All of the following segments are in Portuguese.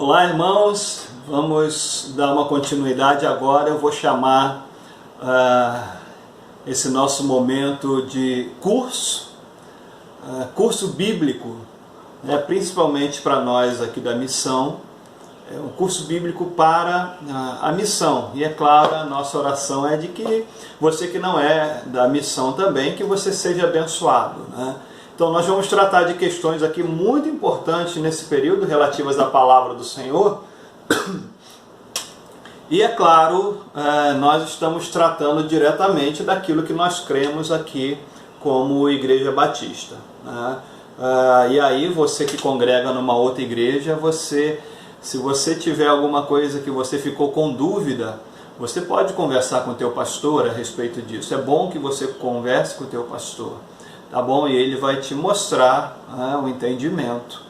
Olá, irmãos, vamos dar uma continuidade agora. Eu vou chamar esse nosso momento de curso bíblico, principalmente para nós aqui da missão, um curso bíblico para a missão. E é claro, a nossa oração é de que você que não é da missão também, que você seja abençoado, né? Então nós vamos tratar de questões aqui muito importantes nesse período, relativas à palavra do Senhor. E é claro, nós estamos tratando diretamente daquilo que nós cremos aqui como Igreja Batista, né? E aí você que congrega numa outra igreja, se você tiver alguma coisa que você ficou com dúvida, você pode conversar com o teu pastor a respeito disso. É bom que você converse com o teu pastor, tá bom? E ele vai te mostrar o entendimento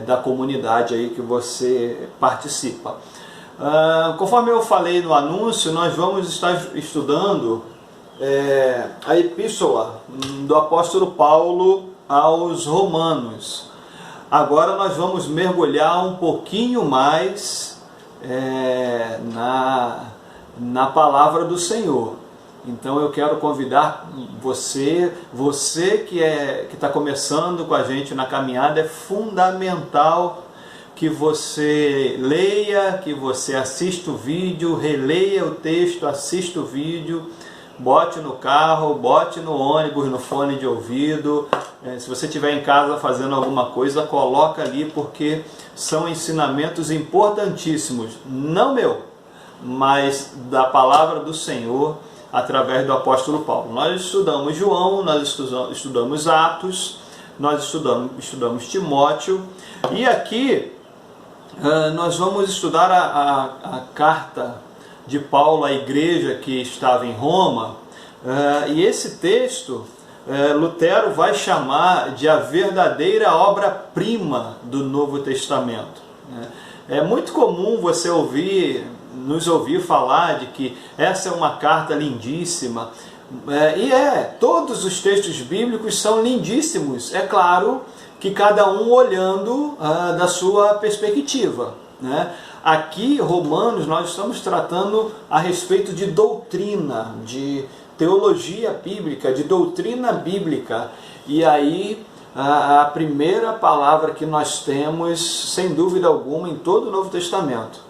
da comunidade aí que você participa. Conforme eu falei no anúncio, nós vamos estar estudando a epístola do apóstolo Paulo aos Romanos. Agora nós vamos mergulhar um pouquinho mais na palavra do Senhor. Então eu quero convidar você que está começando com a gente na caminhada, é fundamental que você leia, que você assista o vídeo, releia o texto, assista o vídeo, bote no carro, bote no ônibus, no fone de ouvido. Se você estiver em casa fazendo alguma coisa, coloca ali, porque são ensinamentos importantíssimos, não meu, mas da palavra do Senhor, através do apóstolo Paulo. Nós estudamos João, nós estudamos Atos, nós estudamos Timóteo, e aqui nós vamos estudar a carta de Paulo à igreja que estava em Roma, e esse texto Lutero vai chamar de a verdadeira obra-prima do Novo Testamento. É muito comum você nos ouvir falar de que essa é uma carta lindíssima, todos os textos bíblicos são lindíssimos, é claro que cada um olhando da sua perspectiva, né? Aqui, Romanos, nós estamos tratando a respeito de doutrina, de teologia bíblica, de doutrina bíblica. E aí, a primeira palavra que nós temos, sem dúvida alguma, em todo o Novo Testamento,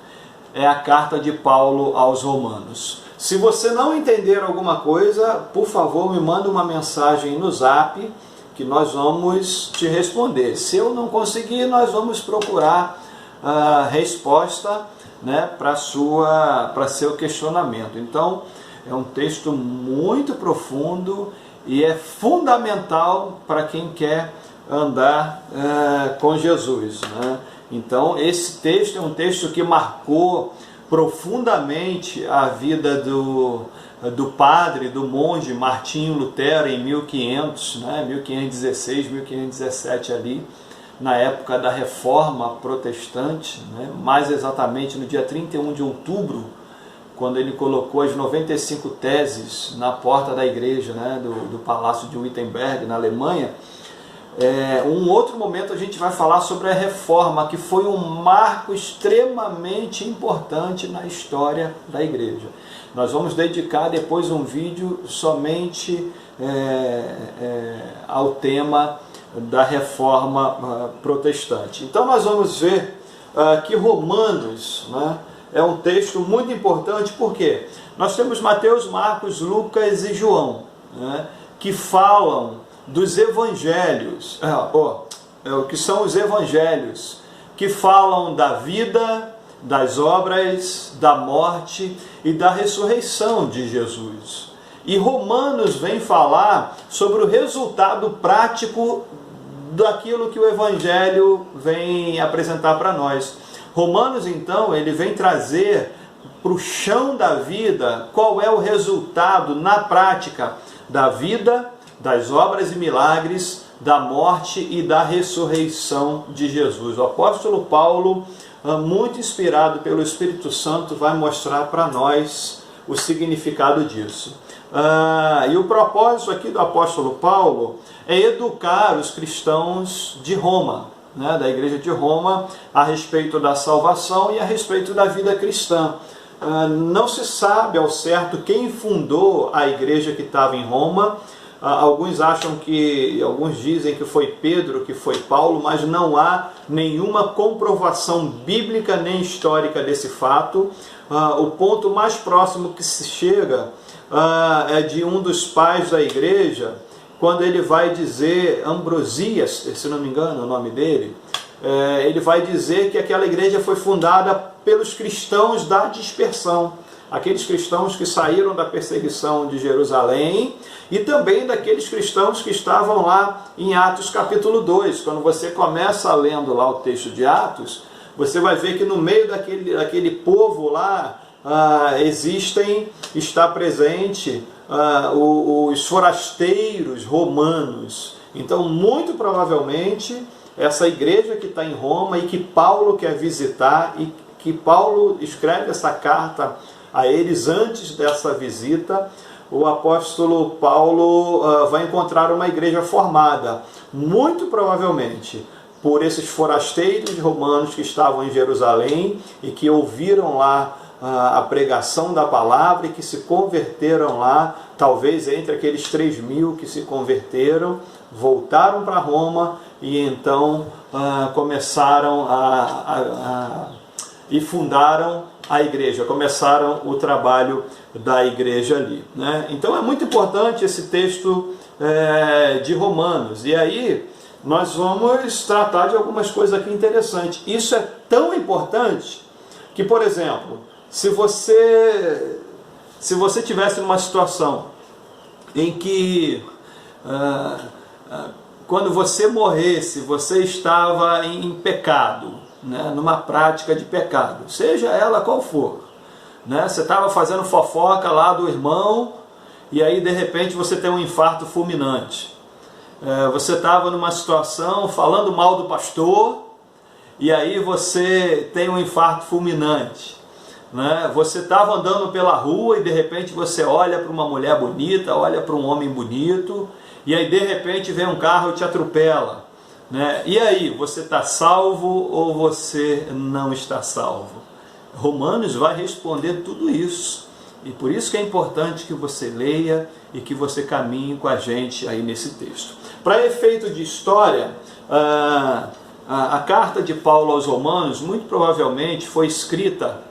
é a carta de Paulo aos Romanos. Se você não entender alguma coisa, por favor, me manda uma mensagem no Zap, que nós vamos te responder. Se eu não conseguir, nós vamos procurar a resposta, né, para seu questionamento. Então, é um texto muito profundo e é fundamental para quem quer andar com Jesus, né? Então, esse texto é um texto que marcou profundamente a vida do padre, do monge Martinho Lutero em 1500, 1516, 1517 ali, na época da Reforma Protestante, né? Mais exatamente no dia 31 de outubro, quando ele colocou as 95 teses na porta da igreja, né? do Palácio de Wittenberg, na Alemanha. Um outro momento a gente vai falar sobre a Reforma, que foi um marco extremamente importante na história da igreja. Nós vamos dedicar depois um vídeo somente ao tema da Reforma Protestante. Então nós vamos ver que Romanos, né, é um texto muito importante, porque nós temos Mateus, Marcos, Lucas e João, né, que falam dos evangelhos, que são os evangelhos, que falam da vida, das obras, da morte e da ressurreição de Jesus. E Romanos vem falar sobre o resultado prático daquilo que o Evangelho vem apresentar para nós. Romanos, então, ele vem trazer para o chão da vida qual é o resultado na prática da vida, das obras e milagres, da morte e da ressurreição de Jesus. O apóstolo Paulo, muito inspirado pelo Espírito Santo, vai mostrar para nós o significado disso. E o propósito aqui do apóstolo Paulo é educar os cristãos de Roma, né, da igreja de Roma a respeito da salvação e a respeito da vida cristã. Não se sabe ao certo quem fundou a igreja que estava em Roma. Alguns dizem que foi Pedro, que foi Paulo, mas não há nenhuma comprovação bíblica nem histórica desse fato. O ponto mais próximo que se chega é de um dos pais da igreja, quando ele vai dizer, Ambrosias, se não me engano o nome dele, ele vai dizer que aquela igreja foi fundada pelos cristãos da dispersão, aqueles cristãos que saíram da perseguição de Jerusalém e também daqueles cristãos que estavam lá em Atos capítulo 2. Quando você começa lendo lá o texto de Atos, você vai ver que no meio daquele povo lá está presente os forasteiros romanos. Então, muito provavelmente, essa igreja que está em Roma e que Paulo quer visitar e que Paulo escreve essa carta a eles antes dessa visita, o apóstolo Paulo vai encontrar uma igreja formada, muito provavelmente, por esses forasteiros romanos que estavam em Jerusalém e que ouviram lá a pregação da palavra e que se converteram lá, talvez entre aqueles 3.000 que se converteram, voltaram para Roma e então começaram e fundaram a igreja, começaram o trabalho da igreja ali, né? Então é muito importante esse texto de Romanos, e aí nós vamos tratar de algumas coisas aqui interessantes. Isso é tão importante que, por exemplo, se você tivesse numa situação em que quando você morresse, você estava em pecado, né, numa prática de pecado, seja ela qual for, né? Você estava fazendo fofoca lá do irmão e aí de repente você tem um infarto fulminante. Você estava numa situação falando mal do pastor e aí você tem um infarto fulminante, né? Você estava andando pela rua e de repente você olha para uma mulher bonita, olha para um homem bonito e aí de repente vem um carro e te atropela, né? E aí, você está salvo ou você não está salvo? Romanos vai responder tudo isso. E por isso que é importante que você leia e que você caminhe com a gente aí nesse texto. Para efeito de história, a carta de Paulo aos Romanos muito provavelmente foi escrita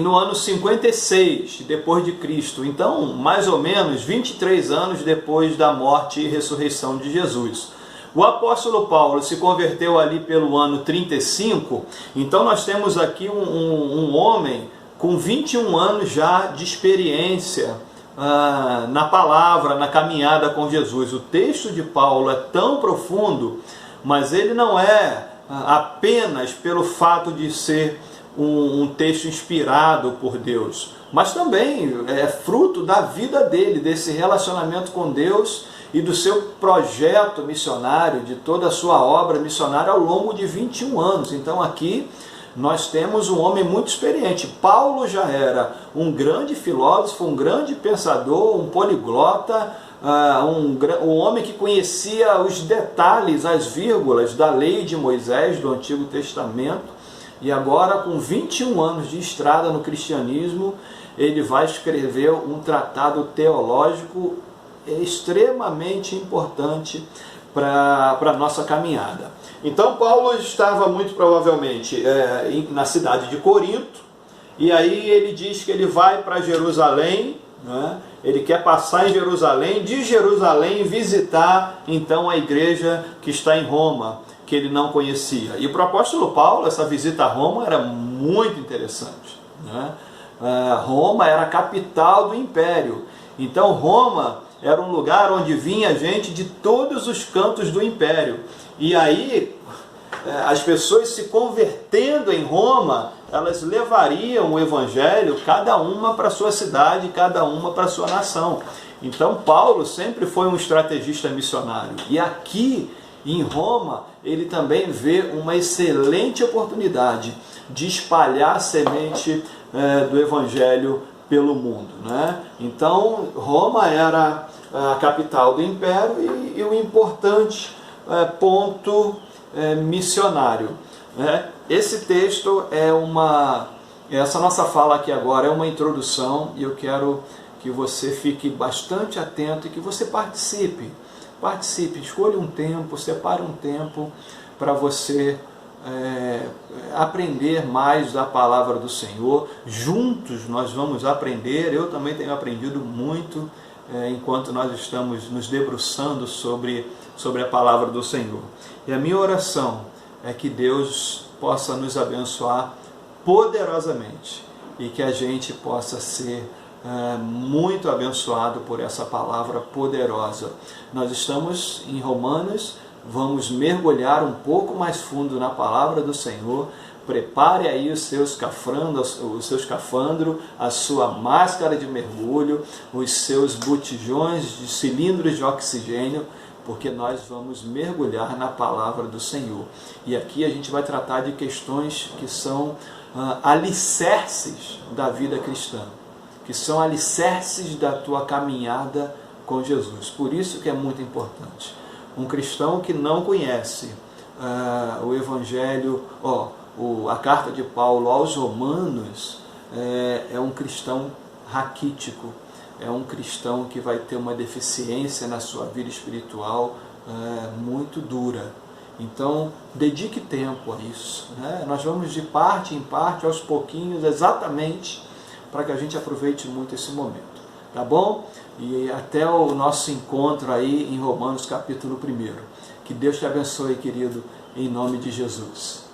no ano 56 depois de Cristo, então mais ou menos 23 anos depois da morte e ressurreição de Jesus. O apóstolo Paulo se converteu ali pelo ano 35, então nós temos aqui um homem com 21 anos já de experiência na palavra, na caminhada com Jesus. O texto de Paulo é tão profundo, mas ele não é apenas pelo fato de ser um texto inspirado por Deus, mas também é fruto da vida dele, desse relacionamento com Deus e do seu projeto missionário, de toda a sua obra missionária ao longo de 21 anos. Então aqui nós temos um homem muito experiente. Paulo já era um grande filósofo, um grande pensador, um poliglota, um homem que conhecia os detalhes, as vírgulas da lei de Moisés do Antigo Testamento. E agora, com 21 anos de estrada no cristianismo, ele vai escrever um tratado teológico extremamente importante para a nossa caminhada. Então, Paulo estava muito provavelmente na cidade de Corinto, e aí ele diz que ele vai para Jerusalém, né? Ele quer passar em Jerusalém, de Jerusalém visitar então a igreja que está em Roma, que ele não conhecia. E para o apóstolo Paulo, essa visita a Roma era muito interessante, né? Roma era a capital do império. Então Roma era um lugar onde vinha gente de todos os cantos do império. E aí as pessoas se convertendo em Roma, elas levariam o evangelho, cada uma para a sua cidade, cada uma para a sua nação. Então Paulo sempre foi um estrategista missionário. E aqui em Roma, ele também vê uma excelente oportunidade de espalhar a semente do Evangelho pelo mundo, né? Então, Roma era a capital do Império e o importante ponto missionário. Esse texto essa nossa fala aqui agora é uma introdução, e eu quero que você fique bastante atento e que você participe, escolha um tempo, separe um tempo para você aprender mais da palavra do Senhor. Juntos nós vamos aprender. Eu também tenho aprendido muito enquanto nós estamos nos debruçando sobre a palavra do Senhor. E a minha oração é que Deus possa nos abençoar poderosamente e que a gente possa ser muito abençoado por essa palavra poderosa. Nós estamos em Romanos, vamos mergulhar um pouco mais fundo na palavra do Senhor. Prepare aí o seu escafandro, a sua máscara de mergulho, os seus botijões de cilindros de oxigênio, porque nós vamos mergulhar na palavra do Senhor. E aqui a gente vai tratar de questões que são alicerces da vida cristã, que são alicerces da tua caminhada com Jesus. Por isso que é muito importante. Um cristão que não conhece o Evangelho, a carta de Paulo aos Romanos, é um cristão raquítico, é um cristão que vai ter uma deficiência na sua vida espiritual muito dura. Então, dedique tempo a isso. Nós vamos de parte em parte, aos pouquinhos, exatamente para que a gente aproveite muito esse momento. Tá bom? E até o nosso encontro aí em Romanos capítulo 1. Que Deus te abençoe, querido, em nome de Jesus.